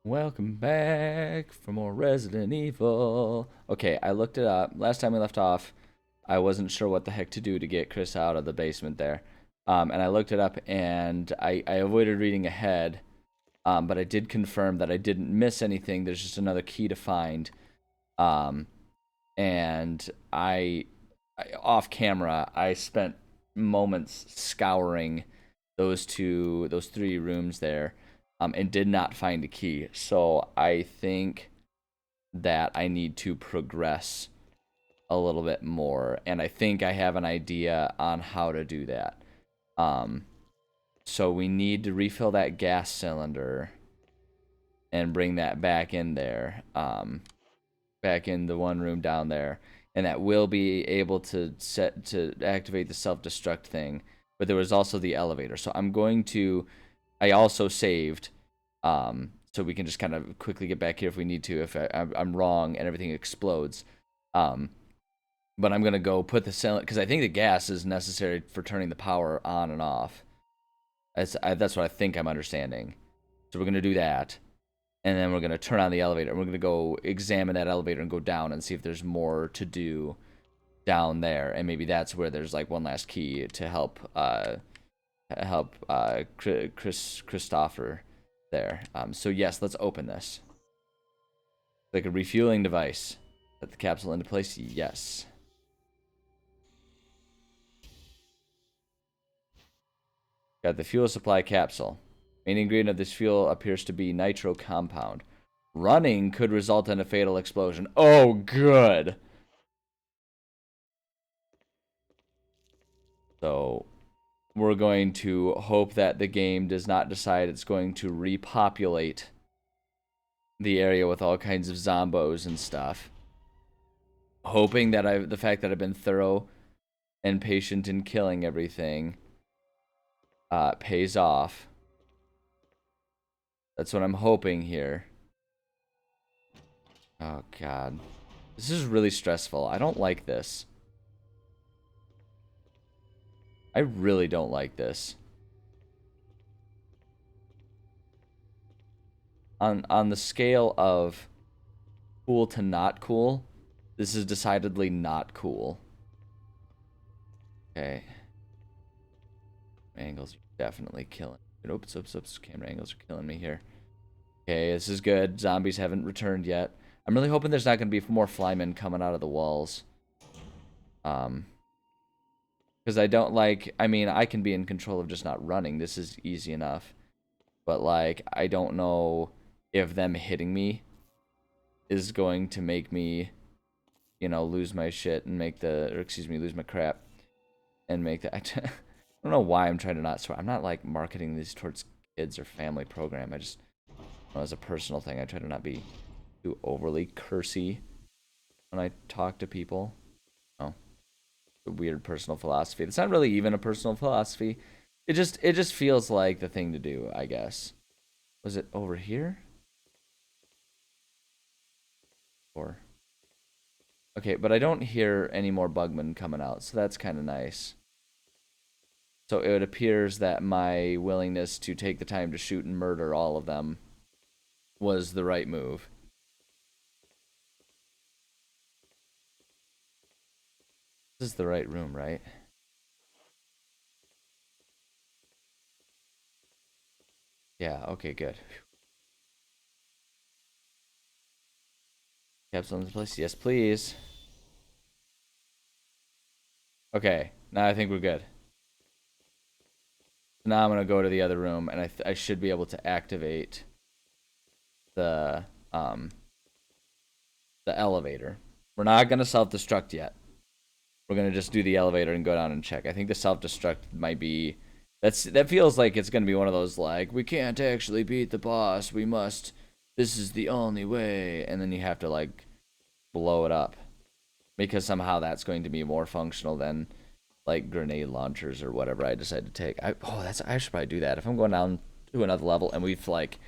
Welcome back for more Resident Evil. Okay, I looked it up. Last time we left off, I wasn't sure what the heck to do to get Chris out of the basement there. And I looked it up and I avoided reading ahead. But I did confirm that I didn't miss anything. There's just another key to find. Um, and off camera, I spent moments scouring those three rooms there, and did not find a key. So I think that I need to progress a little bit more, and I think I have an idea on how to do that. Um, so we need to refill that gas cylinder and bring that back in there, back in the one room down there, and that will be able to activate the self-destruct thing. But there was also the elevator, so I also saved, so we can just kind of quickly get back here if we need to, if I'm wrong and everything explodes. Um, but I'm gonna go put the cylinder, because I think the gas is necessary for turning the power on and off. That's what I think I'm understanding. So we're gonna do that, and then we're gonna turn on the elevator. And we're gonna go examine that elevator and go down and see if there's more to do down there, and maybe that's where there's like one last key to help Christopher there. So yes, let's open this. Like a refueling device. Set the capsule into place. Yes. Got the fuel supply capsule. Main ingredient of this fuel appears to be nitro compound. Running could result in a fatal explosion. Oh, good. So we're going to hope that the game does not decide it's going to repopulate the area with all kinds of zombos and stuff. Hoping that the fact that I've been thorough and patient in killing everything pays off. That's what I'm hoping here. Oh, God. This is really stressful. I don't like this. I really don't like this. On the scale of cool to not cool, this is decidedly not cool. Okay. Angles are definitely killing. Oops. Camera angles are killing me here. Okay, this is good. Zombies haven't returned yet. I'm really hoping there's not going to be more flymen coming out of the walls. Because I don't like... I mean, I can be in control of just not running. This is easy enough. But, like, I don't know if them hitting me is going to make me, you know, lose my shit and make the... Or, excuse me, lose my crap. And make the... I don't know why I'm trying to not swear. I'm not, like, marketing these towards kids or family program. I just... as a personal thing, I try to not be too overly cursy when I talk to people. Oh, a weird personal philosophy. It's not really even a personal philosophy. It just feels like the thing to do, I guess. Was it over here? Or okay, but I don't hear any more bugmen coming out, so that's kind of nice. So it appears that my willingness to take the time to shoot and murder all of them was the right move. This is the right room, right? Yeah, okay, good. Capsule in this place? Yes, please. Okay, now I think we're good. Now I'm gonna go to the other room, and I should be able to activate the elevator. We're not gonna self-destruct yet. We're gonna just do the elevator and go down and check. I think the self-destruct might be... that feels like it's gonna be one of those, like, we can't actually beat the boss. We must... This is the only way. And then you have to, like, blow it up. Because somehow that's going to be more functional than, like, grenade launchers or whatever I decide to take. I should probably do that. If I'm going down to another level and we've, like,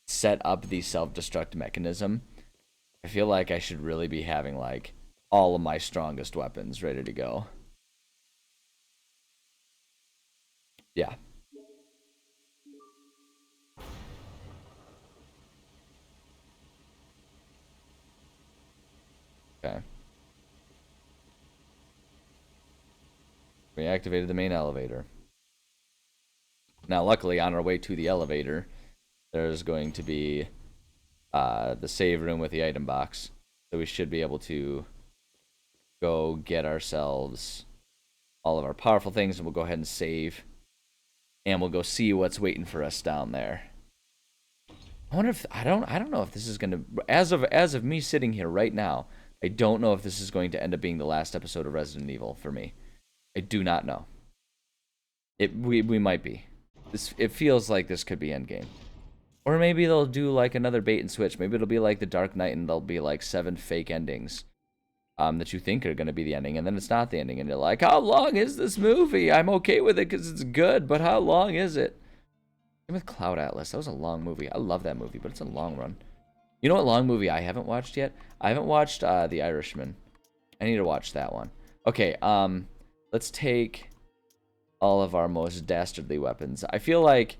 set up the self-destruct mechanism, I feel like I should really be having, like, all of my strongest weapons ready to go. Yeah. Okay. We activated the main elevator. Now, luckily, on our way to the elevator, there's going to be the save room with the item box. So we should be able to go get ourselves all of our powerful things, and we'll go ahead and save. And we'll go see what's waiting for us down there. I wonder if I don't know if this is gonna, as of me sitting here right now, I don't know if this is going to end up being the last episode of Resident Evil for me. I do not know. We might be. It feels like this could be endgame. Or maybe they'll do like another bait and switch. Maybe it'll be like the Dark Knight and there'll be like 7 fake endings that you think are going to be the ending, and then it's not the ending, and you're like, how long is this movie? I'm okay with it because it's good, but how long is it? Same with Cloud Atlas. That was a long movie. I love that movie, but it's a long run. You know what long movie I haven't watched yet? I haven't watched The Irishman. I need to watch that one. Okay, let's take all of our most dastardly weapons. I feel like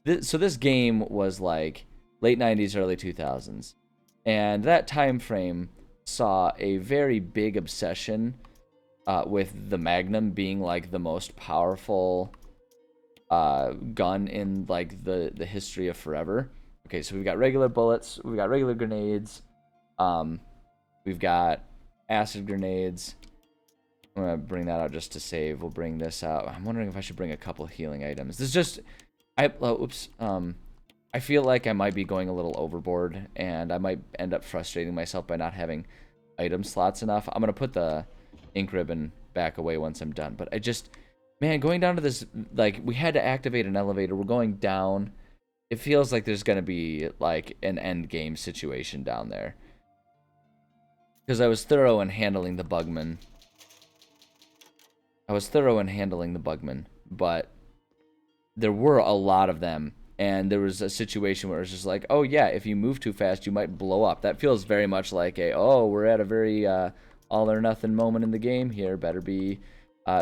this game was like late 90s, early 2000s. And that time frame saw a very big obsession with the Magnum being like the most powerful gun in like the history of forever. Okay, so we've got regular bullets, we've got regular grenades, we've got acid grenades. I'm gonna bring that out just to save. We'll bring this out. I'm wondering if I should bring a couple healing items. This is just, I feel like I might be going a little overboard, and I might end up frustrating myself by not having item slots enough. I'm gonna put the ink ribbon back away once I'm done. But I just, man, going down to this, like, we had to activate an elevator. We're going down. It feels like there's gonna be like an end game situation down there. Because I was thorough in handling the bugman. But there were a lot of them, and there was a situation where it was just like, oh yeah, if you move too fast, you might blow up. That feels very much like we're at a very all or nothing moment in the game here. Better be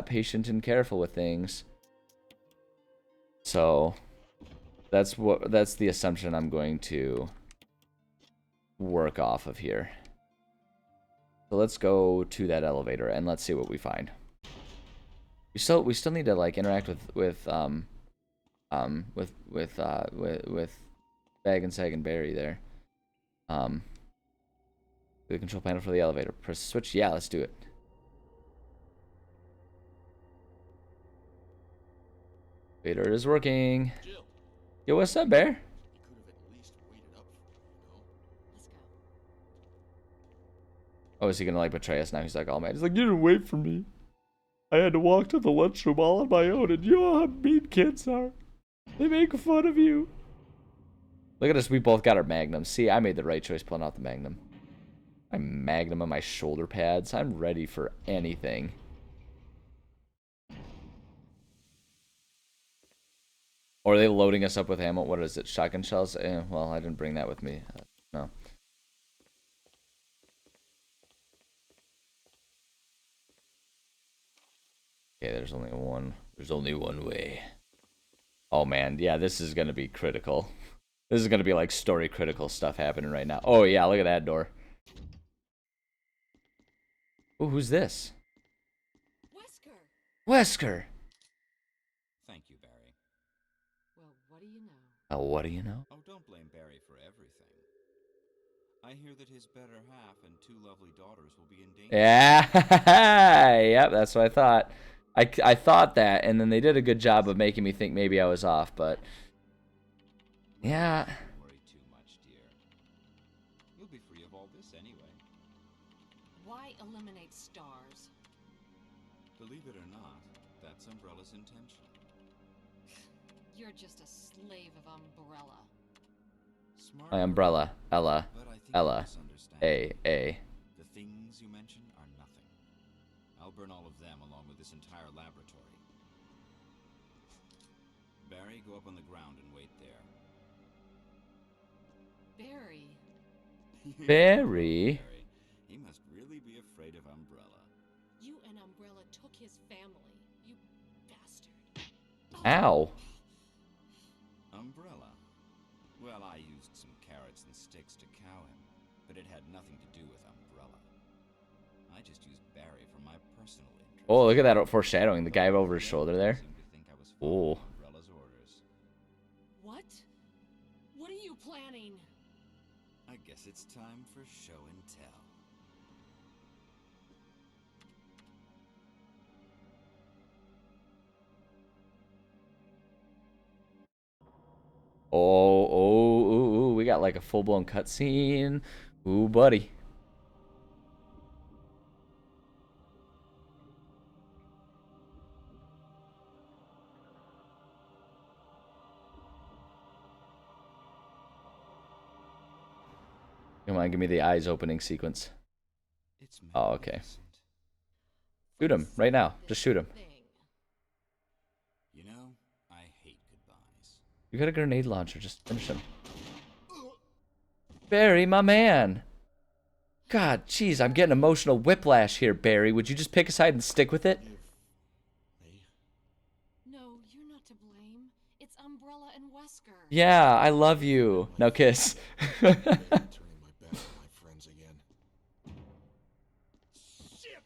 patient and careful with things. So that's the assumption I'm going to work off of here. So let's go to that elevator and let's see what we find. We still need to like interact with Bag and Sag and Barry there. The control panel for the elevator. Press the switch. Yeah, let's do it. Elevator is working. Jill. Yo, what's up, Bear? I could have at least waited up for you, know? Let's go. Oh, is he gonna like betray us now? He's like, oh man. He's like, you didn't wait for me. I had to walk to the lunchroom all on my own, and you know how mean kids are. They make fun of you. Look at us, we both got our magnums. See, I made the right choice pulling out the magnum. My magnum on my shoulder pads. I'm ready for anything. Or are they loading us up with ammo? What is it? Shotgun shells? Well, I didn't bring that with me. No. Okay, there's only one way. Oh man, yeah, this is gonna be critical. This is gonna be like story critical stuff happening right now. Oh yeah, look at that door. Oh, who's this? Wesker! Wesker! Thank you, Barry. Well, what do you know? What do you know? Oh, don't blame Barry for everything. I hear that his better half and 2 lovely daughters will be in danger. Yeah, yep, that's what I thought. I thought that, and then they did a good job of making me think maybe I was off, but yeah. Don't worry too much, dear. You'll be free of all this anyway. Why eliminate stars? Believe it or not, that's Umbrella's intention. You're just a slave of Umbrella. Smart My umbrella, Ella, but I think Ella, you misunderstand. A. The things you mention are nothing. I'll burn all of them along with this entire laboratory. Barry, go up on the ground and wait there. Barry. Barry? He must really be afraid of Umbrella. You and Umbrella took his family. You bastard. Ow. Umbrella? Well, I used some carrots and sticks to cow him, but it had nothing to do with Umbrella. I just used Barry for my personal interest. Oh, look at that foreshadowing. The guy over his shoulder there. Seemed to think I was Oh. following Umbrella's orders. What? What are you planning? I guess it's time for show and tell. Ooh, we got like a full-blown cutscene. Ooh, buddy. Come on, give me the eyes opening sequence. It's Oh, okay. magnificent. Shoot him right now. Just shoot him. You know, I hate goodbyes. You got a grenade launcher. Just finish him. Barry, my man. God, jeez, I'm getting emotional whiplash here, Barry. Would you just pick a side and stick with it? Neigh, No, you're not to blame. It's Umbrella and Wesker. Yeah, I love you. Now kiss. I'm turning my back on my friends again. Shit!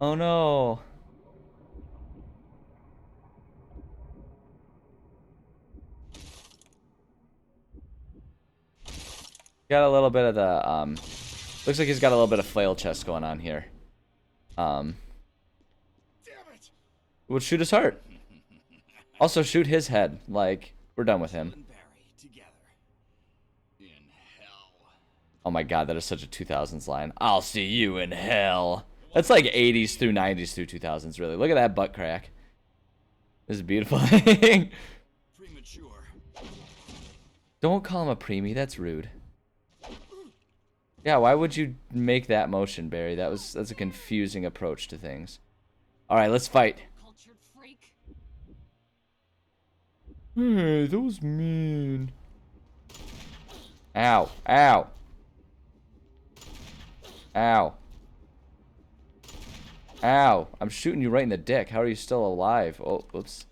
Oh no. Got a little bit of the looks like he's got a little bit of flail chest going on here. Damn it! Would shoot his heart. Also shoot his head. Like, we're done with him. And Barry together. In hell. Oh my god, that is such a 2000s line. I'll see you in hell. That's like 80s through 90s through 2000s, really. Look at that butt crack. This is a beautiful thing. Premature. Don't call him a preemie. That's rude. Yeah, why would you make that motion, Barry? That's a confusing approach to things. All right, let's fight. Cultured freak. Hey, that was mean. Ow, ow. Ow. Ow. I'm shooting you right in the dick. How are you still alive? Oh, oops.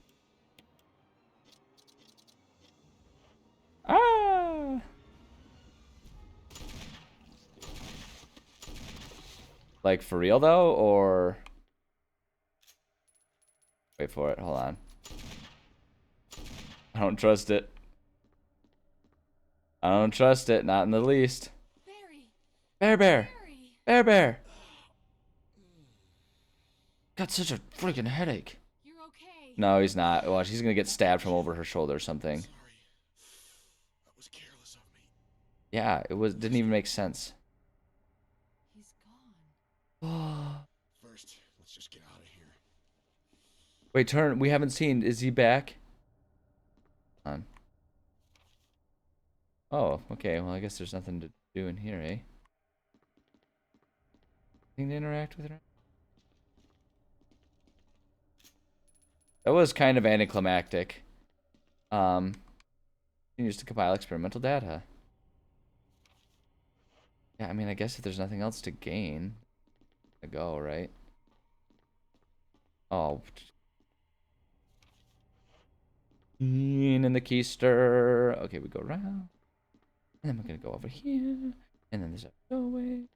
Ah. Like, for real, though? Or... Wait for it. Hold on. I don't trust it. I don't trust it. Not in the least. Barry. Bear, bear. Barry. Bear, bear. Got such a freaking headache. You're okay. No, he's not. Watch, he's gonna get stabbed from over her shoulder or something. Sorry. That was careless of me. Yeah, didn't even make sense. He's gone. First, let's just get out of here. Wait, turn. We haven't seen. Is he back? On. Oh, okay. Well, I guess there's nothing to do in here, eh? Anything to interact with her? That was kind of anticlimactic. Continues to compile experimental data. Yeah, I mean, I guess if there's nothing else to gain, to go, right? Oh. In the keister. Okay, we go around. And then we're gonna go over here. And then there's a doorway.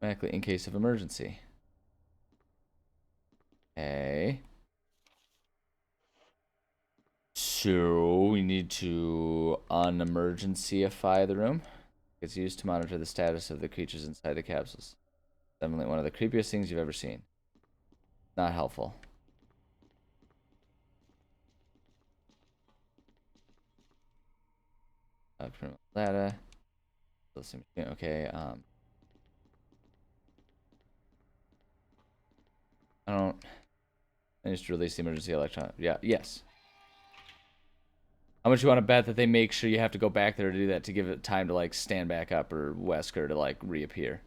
Automatically in case of emergency. Okay. So we need to unemergencyify the room. It's used to monitor the status of the creatures inside the capsules. Definitely one of the creepiest things you've ever seen. Not helpful. Criminal data. Okay, I just release the emergency electron. Yeah, yes. How much you want to bet that they make sure you have to go back there to do that to give it time to, like, stand back up or Wesker to, like, reappear?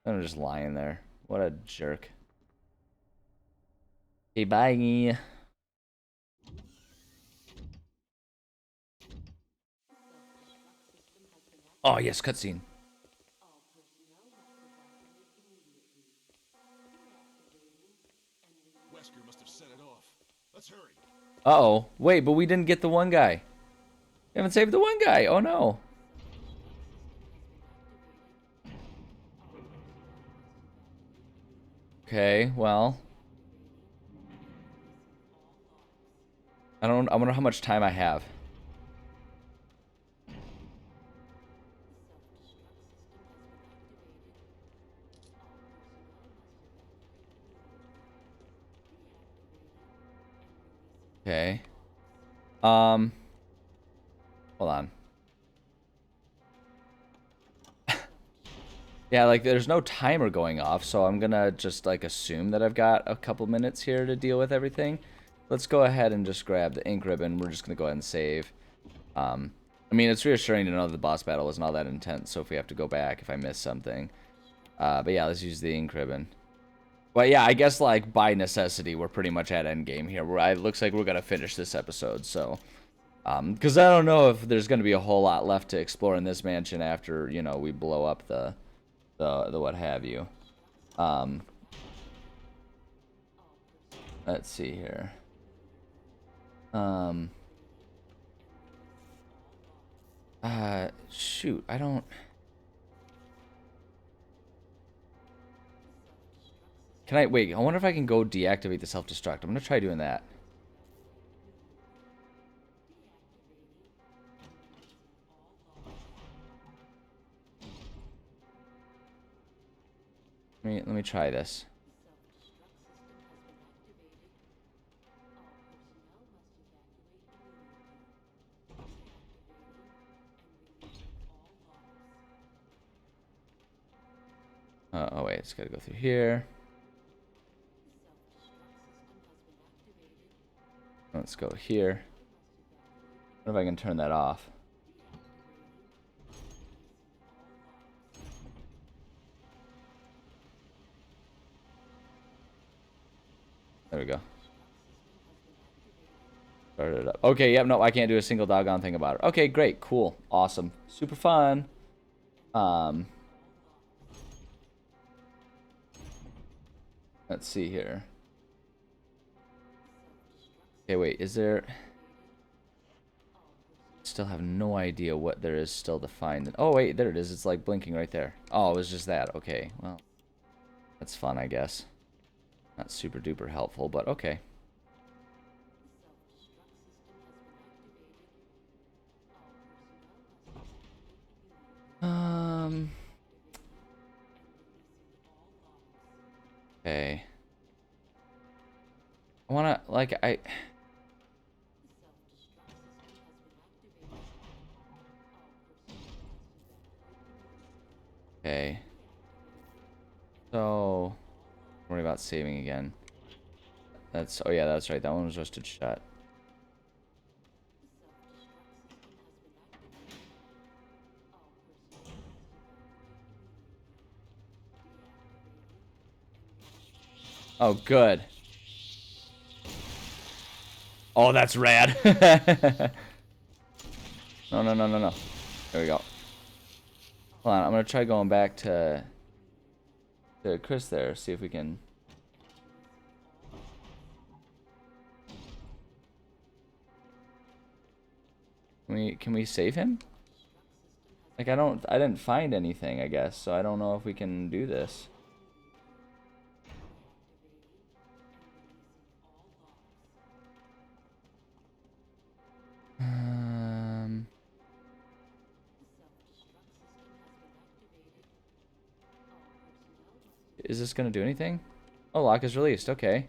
I'm just lying there. What a jerk. Okay, bye. Oh, yes, cutscene. Wesker must have set it off. Let's hurry. Uh-oh. Wait, but we didn't get the one guy. We haven't saved the one guy. Oh, no. Okay, well. I wonder how much time I have. Okay. Hold on. Yeah, like there's no timer going off, so I'm gonna just like assume that I've got a couple minutes here to deal with everything. Let's go ahead and just grab the ink ribbon. We're just gonna go ahead and save. I mean, it's reassuring to know that the boss battle wasn't all that intense, so if we have to go back, if I miss something. But yeah, let's use the ink ribbon. But yeah, I guess like by necessity, we're pretty much at endgame here. It looks like we're gonna finish this episode, so. Because I don't know if there's gonna be a whole lot left to explore in this mansion after, you know, we blow up the what have you. Let's see here. Shoot, I don't. Can I wait? I wonder if I can go deactivate the self-destruct. I'm gonna try doing that. Let me try this. Oh wait, it's gotta go through here. Let's go here. I wonder if I can turn that off. There we go. Start it up. Okay, yep, no, I can't do a single doggone thing about it. Okay, great, cool, awesome, super fun. Let's see here. Okay, wait, is there... Still have no idea what there is still to find. Oh, wait, there it is. It's like blinking right there. Oh, it was just that. Okay, well, that's fun, I guess. Not super duper helpful, but okay. Okay. I wanna, like, Okay. So, don't worry about saving again. Oh yeah, that's right. That one was roasted shut. Oh, good. Oh, that's rad. No, no, no, no, no. There we go. Hold on, I'm gonna try going back to Chris there, see if we can. Can we save him? Like I didn't find anything, I guess, so I don't know if we can do this. Is this gonna do anything? Oh, lock is released. Okay.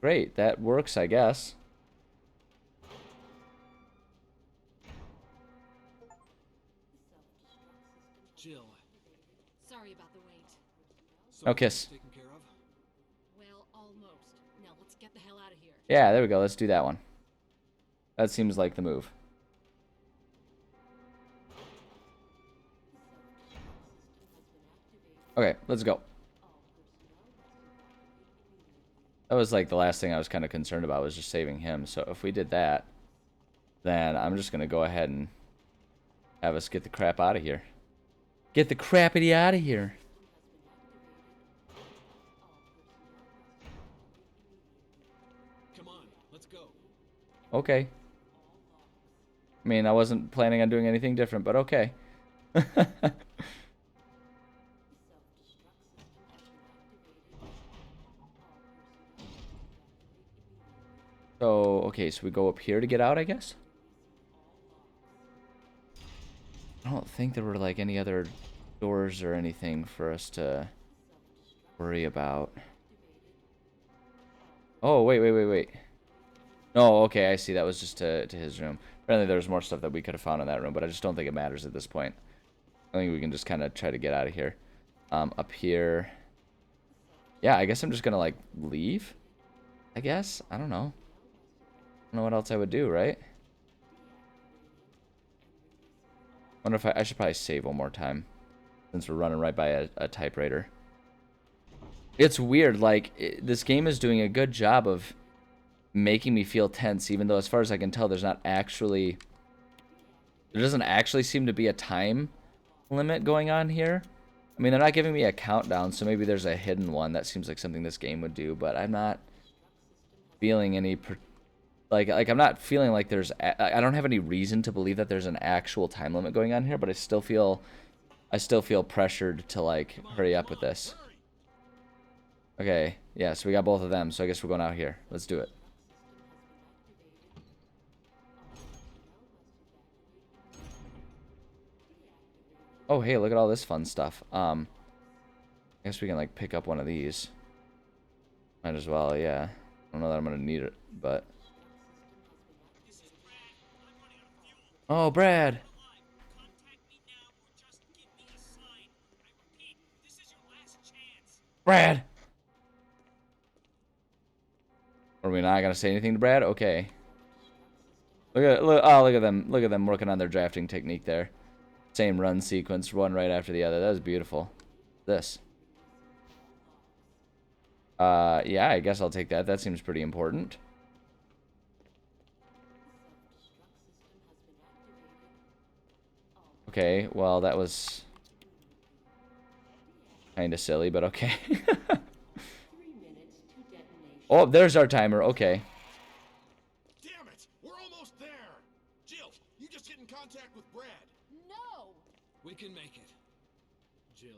Great, that works, I guess. Jill. Sorry about the wait. So No kiss. taken care of? Well, almost. Now let's get the hell out of here. Yeah, there we go. Let's do that one. That seems like the move. Okay, let's go. That was like the last thing I was kind of concerned about was just saving him. So if we did that, then I'm just going to go ahead and have us get the crap out of here. Get the crappity out of here. Let's go. Okay. I mean, I wasn't planning on doing anything different, but okay. So, okay, so we go up here to get out, I guess? I don't think there were, like, any other doors or anything for us to worry about. Oh, wait. No, okay, I see. That was just to his room. Apparently there was more stuff that we could have found in that room, but I just don't think it matters at this point. I think we can just kind of try to get out of here. Up here. Yeah, I guess I'm just gonna, like, leave? I guess? I don't know. I don't know what else I would do, right? Wonder if I should probably save one more time, since we're running right by a typewriter. It's weird, like, this game is doing a good job of making me feel tense, even though as far as I can tell, there doesn't actually seem to be a time limit going on here. I mean, they're not giving me a countdown, so maybe there's a hidden one. That seems like something this game would do, but I'm not feeling any, like I'm not feeling like there's, I don't have any reason to believe that there's an actual time limit going on here, but I still feel pressured to, like, hurry up with this. Okay, yeah, so we got both of them, so I guess we're going out here. Let's do it. Oh, hey, look at all this fun stuff. I guess we can, like, pick up one of these. Might as well, yeah. I don't know that I'm gonna need it, but... Oh, Brad! Brad! Are we not gonna say anything to Brad? Okay. Look at them. Look at them working on their drafting technique there. Same run sequence, one right after the other. That was beautiful. This. Yeah, I guess I'll take that. That seems pretty important. Okay, well, that was kind of silly, but okay. Oh, there's our timer. Okay. Damn it! We're almost there! Jill, you just get in contact with Brad. No! We can make it. Jill,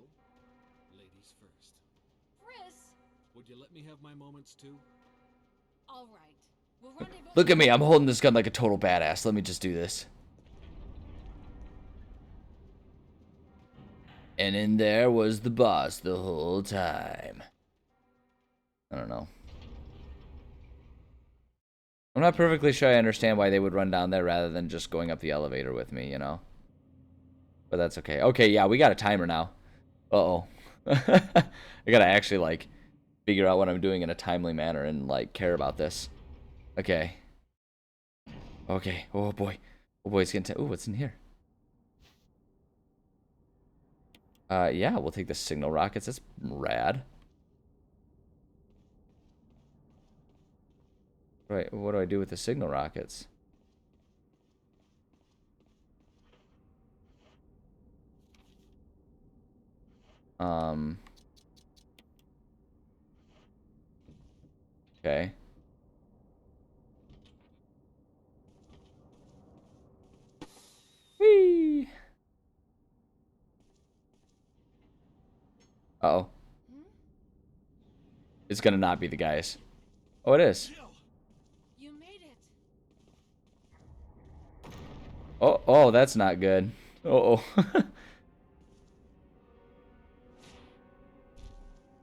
ladies first. Chris! Would you let me have my moments too? All right. We'll rendezvous. Look at me. I'm holding this gun like a total badass. Let me just do this. And in there was the boss the whole time. I don't know. I'm not perfectly sure I understand why they would run down there rather than just going up the elevator with me, you know? But that's okay. Okay, yeah, we got a timer now. Uh-oh. I gotta actually, like, figure out what I'm doing in a timely manner and, like, care about this. Okay. Okay. Oh, boy. Oh, boy, it's getting to... Ooh, what's in here? Yeah, we'll take the signal rockets. That's rad. Right, what do I do with the signal rockets? Okay. Whee! Uh-oh. It's gonna not be the guys. Oh, it is. Jill! You made it. Oh, that's not good. Uh-oh.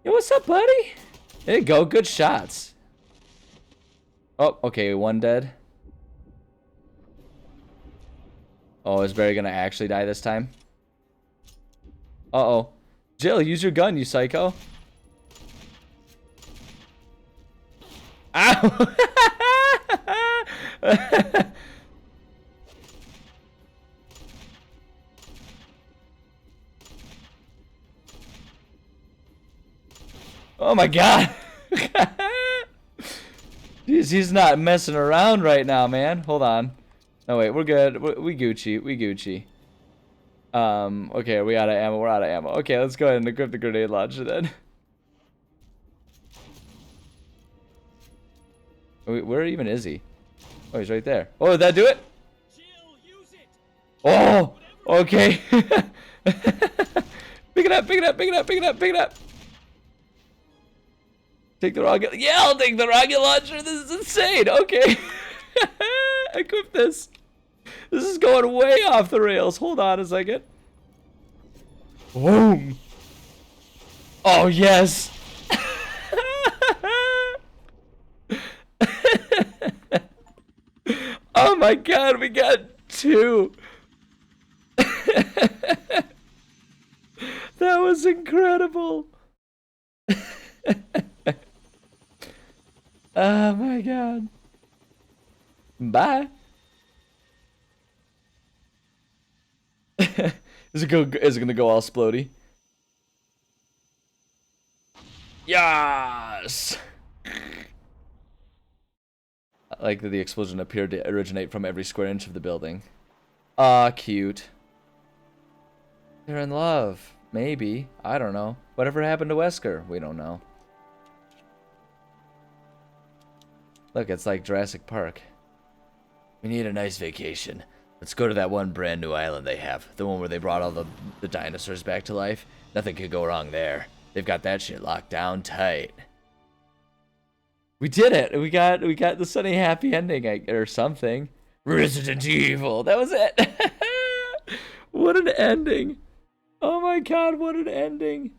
Yo, what's up, buddy? There you go. Good shots. Oh, okay. One dead. Oh, is Barry gonna actually die this time? Uh-oh. Jill, use your gun, you psycho. Ow! Oh my god. Jeez, he's not messing around right now, man. Hold on. No, wait, we're good. We Gucci. We Gucci. Okay, we out of ammo. We're out of ammo. Okay, let's go ahead and equip the grenade launcher then. Where even is he? Oh, he's right there. Oh, did that do it? Jill, use it. Oh, okay. Pick it up, pick it up, pick it up, pick it up, pick it up. Take the rocket. Yeah, I'll take the rocket launcher. This is insane. Okay. Equip this. This is going way off the rails. Hold on a second. Boom. Oh, yes. Oh my god, we got 2. That was incredible. Oh my god. Bye. Is it gonna go all splody? Yes. I like that the explosion appeared to originate from every square inch of the building. Ah, cute. They're in love. Maybe. I don't know. Whatever happened to Wesker? We don't know. Look, it's like Jurassic Park. We need a nice vacation. Let's go to that one brand new island they have. The one where they brought all the dinosaurs back to life. Nothing could go wrong there. They've got that shit locked down tight. We did it. We got the sunny happy ending or something. Resident Evil. That was it. What an ending. Oh my god, what an ending.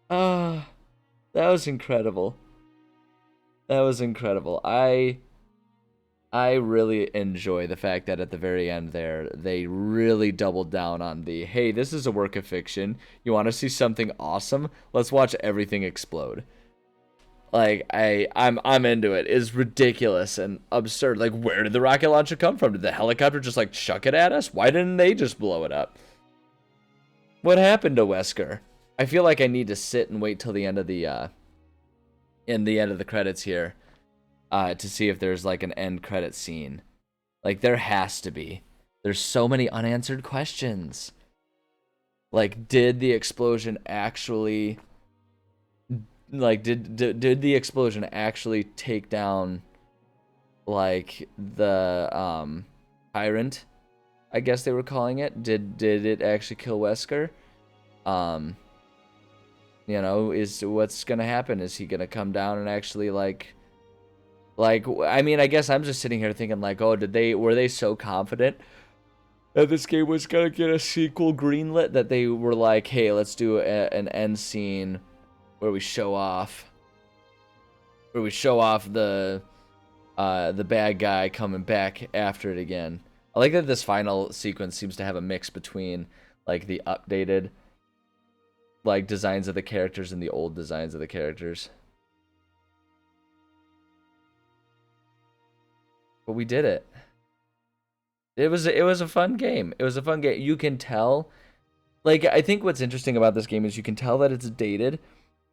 Ah, that was incredible. That was incredible. I really enjoy the fact that at the very end there, they really doubled down on the, hey, this is a work of fiction. You want to see something awesome? Let's watch everything explode. Like, I'm into it. It's ridiculous and absurd. Like, where did the rocket launcher come from? Did the helicopter just, like, chuck it at us? Why didn't they just blow it up? What happened to Wesker? I feel like I need to sit and wait till the end of the, in the end of the credits here. To see if there's like an end credit scene. Like there has to be. There's so many unanswered questions. Like did the explosion actually did the explosion actually take down like the tyrant? I guess they were calling it. Did it actually kill Wesker? You know, what's going to happen? Is he going to come down and actually like I mean, I guess I'm just sitting here thinking like, oh, were they so confident that this game was gonna get a sequel greenlit that they were like, hey, let's do an end scene where we show off the bad guy coming back after it again. I like that this final sequence seems to have a mix between like the updated like designs of the characters and the old designs of the characters. But we did it. It was a fun game. It was a fun game. You can tell, like, I think what's interesting about this game is you can tell that it's dated,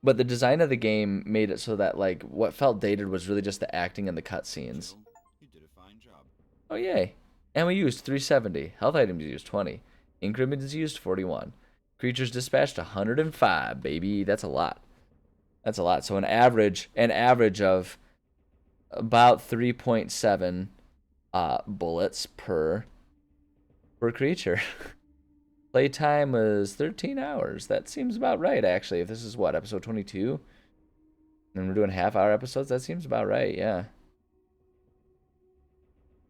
but the design of the game made it so that like what felt dated was really just the acting and the cutscenes. You did a fine job. Oh yay! And we used 370. Health items used 20. Increments used 41. Creatures dispatched 105. Baby, that's a lot. That's a lot. So an average of about 3.7 bullets per creature. Playtime was 13 hours. That seems about right, actually. If this is what, episode 22? And we're doing half-hour episodes? That seems about right, yeah.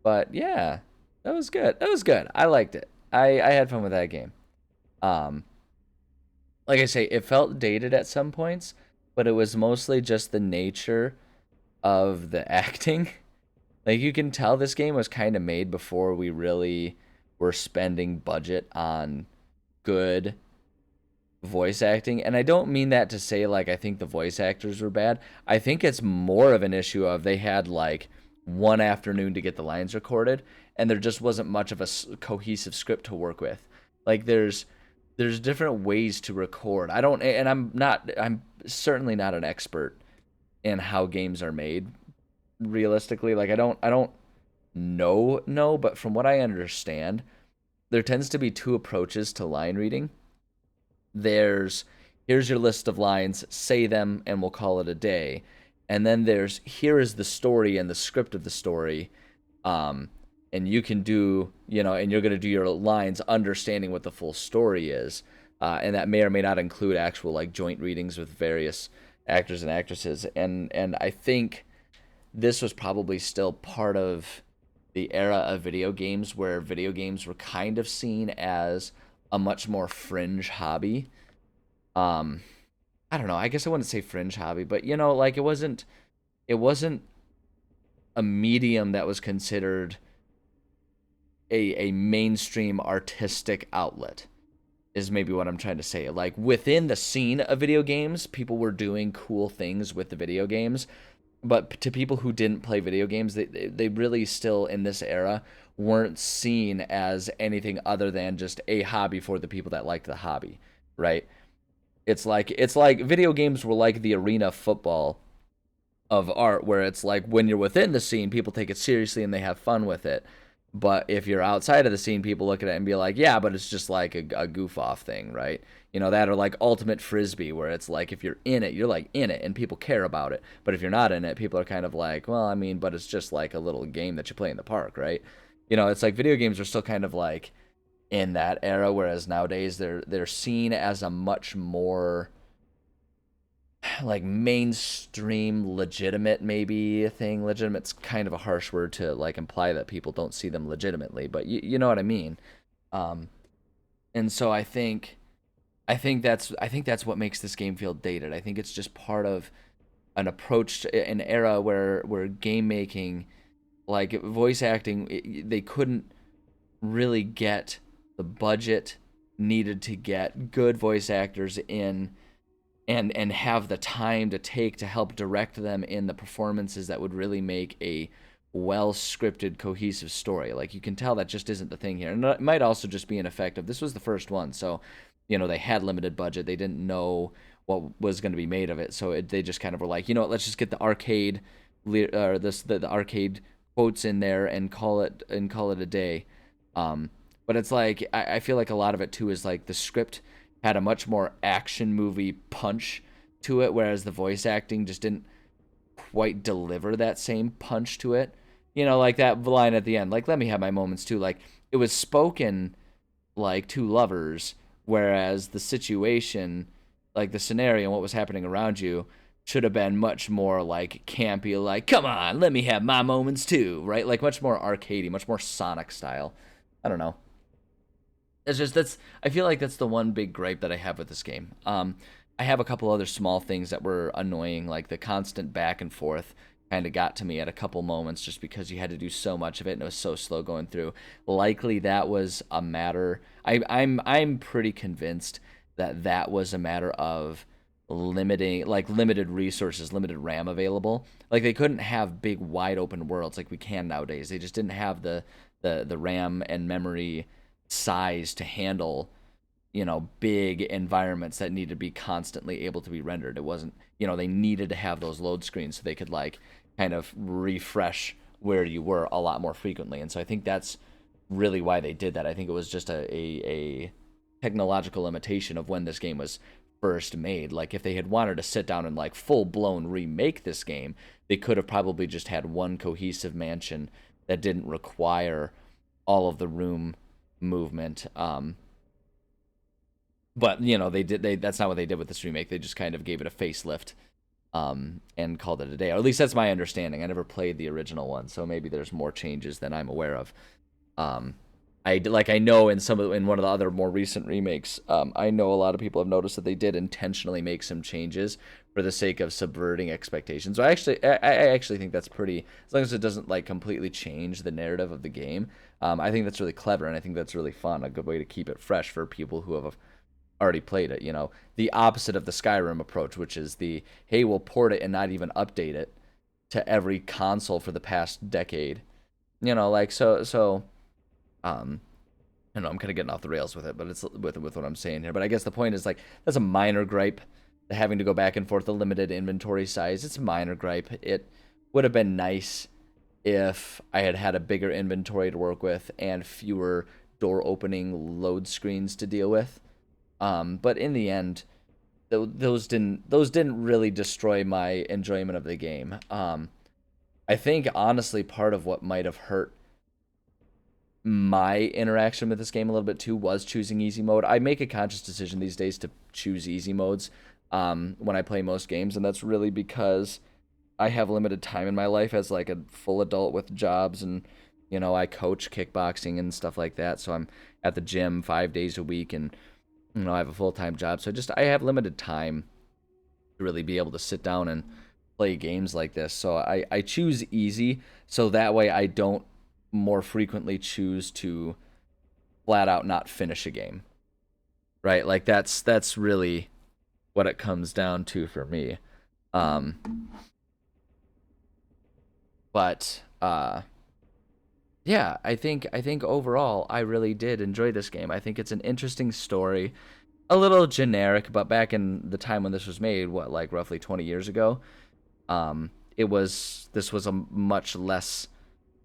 But, yeah. That was good. That was good. I liked it. I had fun with that game. Like I say, it felt dated at some points, but it was mostly just the nature of the acting. Like you can tell this game was kind of made before we really were spending budget on good voice acting. And I don't mean that to say like I think the voice actors were bad. I think it's more of an issue of they had like one afternoon to get the lines recorded and there just wasn't much of a cohesive script to work with. Like there's different ways to record. I'm certainly not an expert in how games are made realistically. Like I don't know, but from what I understand, there tends to be two approaches to line reading. Here's your list of lines, say them and we'll call it a day. and then there's here is the story and the script of the story, and you can do, and you're going to do your lines understanding what the full story is, and that may or may not include actual like joint readings with various actors and actresses, and I think this was probably still part of the era of video games where video games were kind of seen as a much more fringe hobby. um I don't know, I guess I wouldn't say fringe hobby, but like it wasn't a medium that was considered a mainstream artistic outlet, is maybe what I'm trying to say. Like within the scene of video games, people were doing cool things with the video games, but to people who didn't play video games, they really still in this era weren't seen as anything other than just a hobby for the people that liked the hobby, right? It's like video games were like the arena football of art, where it's like when you're within the scene, people take it seriously and they have fun with it. But if you're outside of the scene, people look at it and be like, yeah, but it's just like a goof off thing, right? That, or like ultimate frisbee, where it's like if you're in it, you're like in it and people care about it. But if you're not in it, people are kind of like, well, I mean, but it's just like a little game that you play in the park, right? It's like video games are still kind of like in that era, whereas nowadays they're seen as a much more like mainstream legitimate, maybe a thing. Legitimate's kind of a harsh word to like imply that people don't see them legitimately, but you know what I mean. um and so I think that's what makes this game feel dated. I think it's just part of an approach to an era where game making, like voice acting, they couldn't really get the budget needed to get good voice actors in, and have the time to take to help direct them in the performances that would really make a well scripted cohesive story. Like you can tell that just isn't the thing here, and it might also just be an effect of this was the first one, so they had limited budget, they didn't know what was going to be made of it, so they just kind of were like, let's just get the arcade or the arcade quotes in there and call it a day. But it's like I feel like a lot of it too is like the script had a much more action movie punch to it, whereas the voice acting just didn't quite deliver that same punch to it. Like that line at the end, like, let me have my moments too. Like, it was spoken like two lovers, whereas the situation, like the scenario and what was happening around you, should have been much more like campy, like, come on, let me have my moments too, right? Like much more arcadey, much more Sonic style. I don't know. It's just I feel like that's the one big gripe that I have with this game. I have a couple other small things that were annoying, like the constant back and forth kind of got to me at a couple moments, just because you had to do so much of it and it was so slow going through. Likely that was a matter. I'm pretty convinced that was a matter of limited resources, limited RAM available. Like they couldn't have big wide open worlds like we can nowadays. They just didn't have the RAM and memory size to handle big environments that need to be constantly able to be rendered. It wasn't, they needed to have those load screens so they could like kind of refresh where you were a lot more frequently. And so I think that's really why they did that. I think it was just a technological limitation of when this game was first made. Like if they had wanted to sit down and like full blown remake this game, they could have probably just had one cohesive mansion that didn't require all of the room movement. But that's not what they did with this remake. They just kind of gave it a facelift, and called it a day. Or at least that's my understanding. I never played the original one, so maybe there's more changes than I'm aware of. I know in one of the other more recent remakes, I know a lot of people have noticed that they did intentionally make some changes for the sake of subverting expectations. So I actually think that's pretty, as long as it doesn't like completely change the narrative of the game. I think that's really clever, and I think that's really fun. A good way to keep it fresh for people who have already played it. The opposite of the Skyrim approach, which is hey, we'll port it and not even update it to every console for the past decade. So. I know I'm kind of getting off the rails with it, but it's with what I'm saying here. But I guess the point is like that's a minor gripe. The having to go back and forth, the limited inventory size, it's a minor gripe. It would have been nice if I had had a bigger inventory to work with and fewer door opening load screens to deal with. But in the end, those didn't really destroy my enjoyment of the game. I think honestly part of what might have hurt my interaction with this game a little bit too was choosing easy mode. I make a conscious decision these days to choose easy modes when I play most games, and that's really because I have limited time in my life as like a full adult with jobs, and I coach kickboxing and stuff like that, so I'm at the gym 5 days a week, and I have a full-time job, so I have limited time to really be able to sit down and play games like this. So I choose easy so that way I don't more frequently choose to flat out not finish a game. Right? Like that's really what it comes down to for me. But yeah, I think overall I really did enjoy this game. I think it's an interesting story. A little generic, but back in the time when this was made, what, like roughly 20 years ago, this was a much less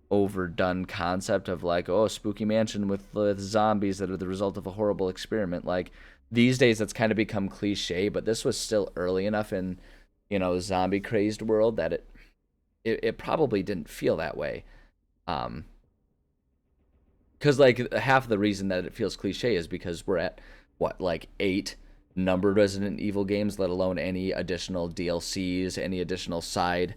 overdone concept of like, oh, a spooky mansion with zombies that are the result of a horrible experiment. Like these days that's kind of become cliche, but this was still early enough in, zombie crazed world that it probably didn't feel that way. Because like half of the reason that it feels cliche is because we're at what, like 8 numbered Resident Evil games, let alone any additional DLCs, any additional side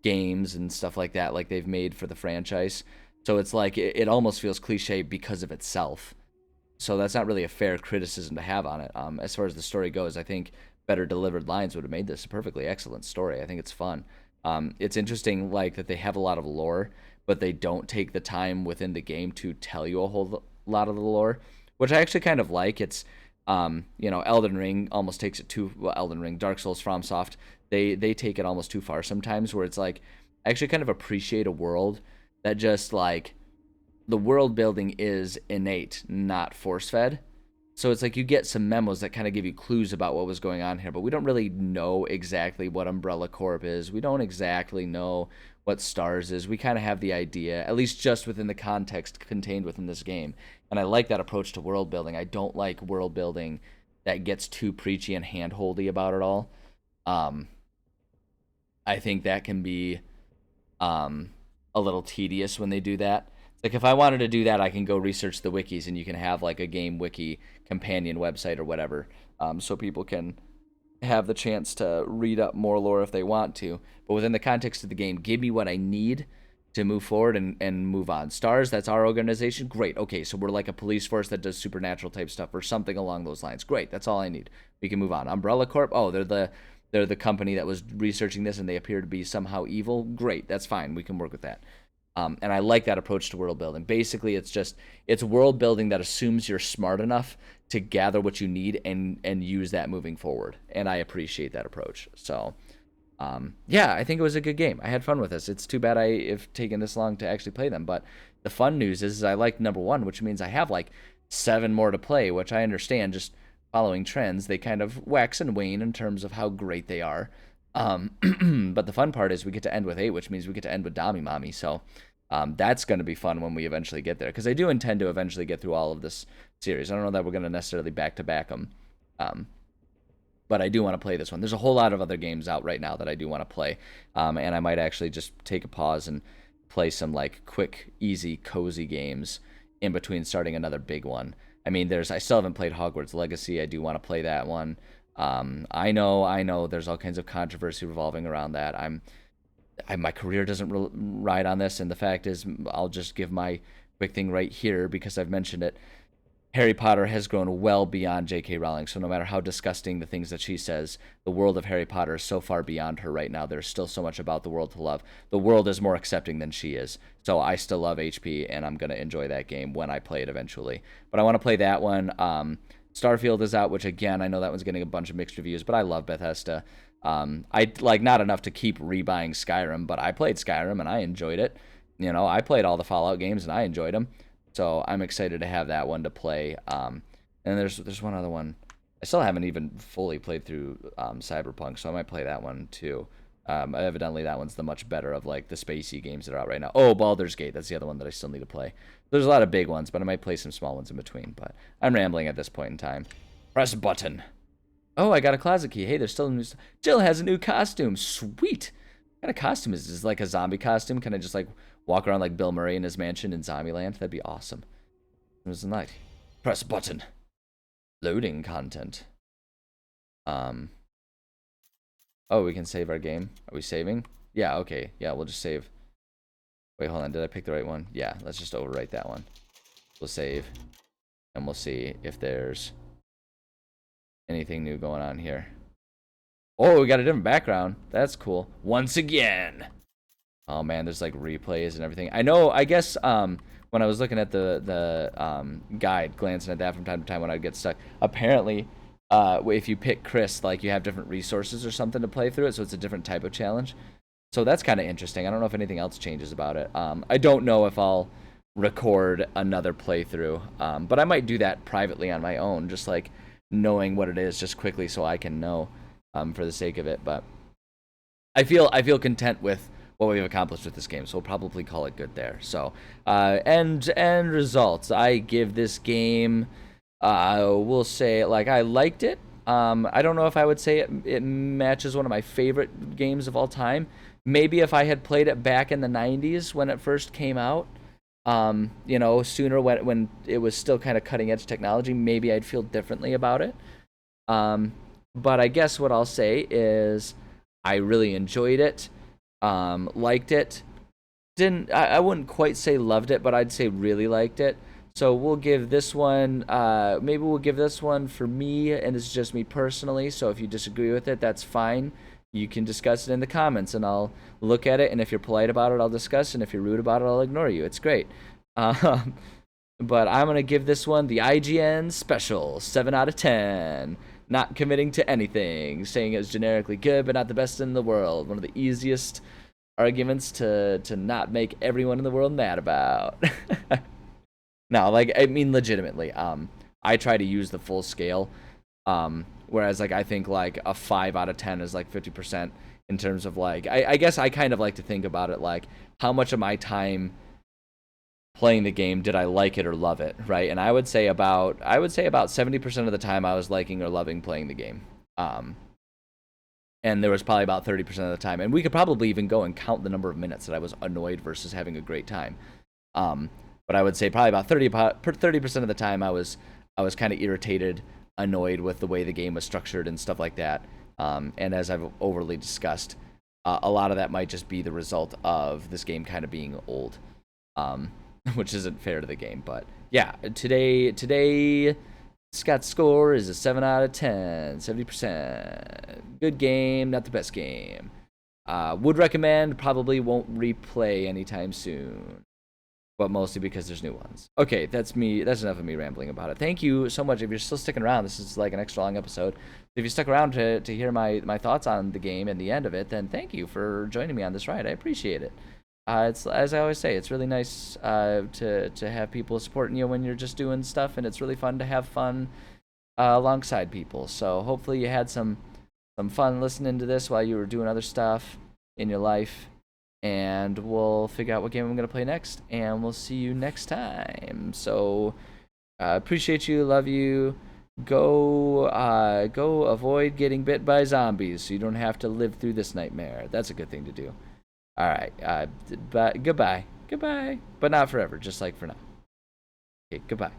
games and stuff like that, like they've made for the franchise. So it's like it almost feels cliche because of itself. So that's not really a fair criticism to have on it. As far as the story goes, I think better delivered lines would have made this a perfectly excellent story. I think it's fun. It's interesting, like that they have a lot of lore, but they don't take the time within the game to tell you a whole lot of the lore, which I actually kind of like. It's Elden Ring almost takes it too. Well, Elden Ring, Dark Souls, FromSoft, they take it almost too far sometimes. Where it's like, I actually kind of appreciate a world that just like the world building is innate, not force fed. So it's like you get some memos that kind of give you clues about what was going on here, but we don't really know exactly what Umbrella Corp is. We don't exactly know what Stars is. We kind of have the idea, at least just within the context contained within this game. And I like that approach to world building. I don't like world building that gets too preachy and handholdy about it all. I think that can be a little tedious when they do that. Like if I wanted to do that, I can go research the wikis, and you can have like a game wiki companion website or whatever, so people can have the chance to read up more lore if they want to. But within the context of the game, give me what I need to move forward and move on. Stars, that's our organization. Great. Okay, so we're like a police force that does supernatural type stuff or something along those lines. Great. That's all I need. We can move on. Umbrella Corp. Oh, they're the company that was researching this and they appear to be somehow evil. Great. That's fine. We can work with that. And I like that approach to world building. Basically, it's world building that assumes you're smart enough to gather what you need and use that moving forward. And I appreciate that approach. So, yeah, I think it was a good game. I had fun with this. It's too bad I've taken this long to actually play them. But the fun news is I like number 1, which means I have like 7 more to play, which I understand just following trends. They kind of wax and wane in terms of how great they are. But the fun part is we get to end with 8, which means we get to end with Dami Mommy. So that's going to be fun when we eventually get there, because I do intend to eventually get through all of this series. I don't know that we're going to necessarily back-to-back them, but I do want to play this one. There's a whole lot of other games out right now that I do want to play, and I might actually just take a pause and play some like quick, easy, cozy games in between starting another big one. I mean, I still haven't played Hogwarts Legacy. I do want to play that one. I know there's all kinds of controversy revolving around that. My career doesn't ride on this, and the fact is, I'll just give my quick thing right here because I've mentioned it. Harry Potter has grown well beyond J.K. Rowling, so no matter how disgusting the things that she says, the world of Harry Potter is so far beyond her right now. There's still so much about the world to love. The world is more accepting than she is, so I still love HP, and I'm going to enjoy that game when I play it eventually. But I want to play that one. Starfield is out, which again, I know that one's getting a bunch of mixed reviews, but I love Bethesda. I like not enough to keep rebuying Skyrim, but I played Skyrim and I enjoyed it. I played all the Fallout games and I enjoyed them. So I'm excited to have that one to play. And there's one other one. I still haven't even fully played through Cyberpunk, so I might play that one too. Evidently that one's the much better of like the spacey games that are out right now. Oh, Baldur's Gate, that's the other one that I still need to play. There's a lot of big ones, but I might play some small ones in between. But I'm rambling at this point in time. Press button. Oh, I got a closet key. Hey, there's still a new. Jill has a new costume. Sweet. What kind of costume is this? Like a zombie costume? Can I just like walk around like Bill Murray in his mansion in Zombieland? That'd be awesome. It was like, press button. Loading content. Oh, we can save our game. Are we saving? Yeah, okay. Yeah, we'll just save. Wait, hold on. Did I pick the right one? Yeah, let's just overwrite that one. We'll save. And we'll see if there's anything new going on here. Oh, we got a different background. That's cool. Once again. Oh man, there's like replays and everything. I know, I guess when I was looking at the guide, glancing at that from time to time when I'd get stuck, apparently if you pick Chris, like you have different resources or something to play through it, so it's a different type of challenge. So that's kind of interesting. I don't know if anything else changes about it. I don't know if I'll record another playthrough, but I might do that privately on my own, just like knowing what it is just quickly so I can know for the sake of it. But I feel content with what we've accomplished with this game, so we'll probably call it good there. So end results. I give this game, we'll say, like, I liked it. I don't know if I would say it matches one of my favorite games of all time. Maybe if I had played it back in the 90s when it first came out, you know, sooner when it was still kind of cutting edge technology, maybe I'd feel differently about it. But I guess what I'll say is I really enjoyed it, liked it. I wouldn't quite say loved it, but I'd say really liked it. So we'll give this one, maybe we'll give this one for me, and it's just me personally. So if you disagree with it, that's fine. You can discuss it in the comments, and I'll look at it. And if you're polite about it, I'll discuss. And if you're rude about it, I'll ignore you. It's great. But I'm going to give this one the IGN special, 7 out of 10. Not committing to anything, saying it's generically good, but not the best in the world. One of the easiest arguments to not make everyone in the world mad about. No, like, I mean, legitimately, I try to use the full scale, whereas, like, I think, like, a 5 out of 10 is, like, 50% in terms of, like, I guess I kind of like to think about it, like, how much of my time playing the game did I like it or love it, right? And I would say about 70% of the time I was liking or loving playing the game. And there was probably about 30% of the time, and we could probably even go and count the number of minutes that I was annoyed versus having a great time. But I would say probably about 30% of the time I was kind of irritated, annoyed with the way the game was structured and stuff like that. And as I've overly discussed, a lot of that might just be the result of this game kind of being old, which isn't fair to the game. But yeah, today Scott's score is a 7 out of 10, 70%. Good game, not the best game. Would recommend, probably won't replay anytime soon. But mostly because there's new ones. Okay, that's me. That's enough of me rambling about it. Thank you so much. If you're still sticking around, this is like an extra long episode. If you stuck around to hear my thoughts on the game and the end of it, then thank you for joining me on this ride. I appreciate it. It's, as I always say, it's really nice to have people supporting you when you're just doing stuff, and it's really fun to have fun alongside people. So hopefully you had some fun listening to this while you were doing other stuff in your life. And we'll figure out what game I'm going to play next, and we'll see you next time. So, appreciate you, love you. Go avoid getting bit by zombies so you don't have to live through this nightmare. That's a good thing to do. All right, goodbye. But not forever, just like for now. Okay, goodbye.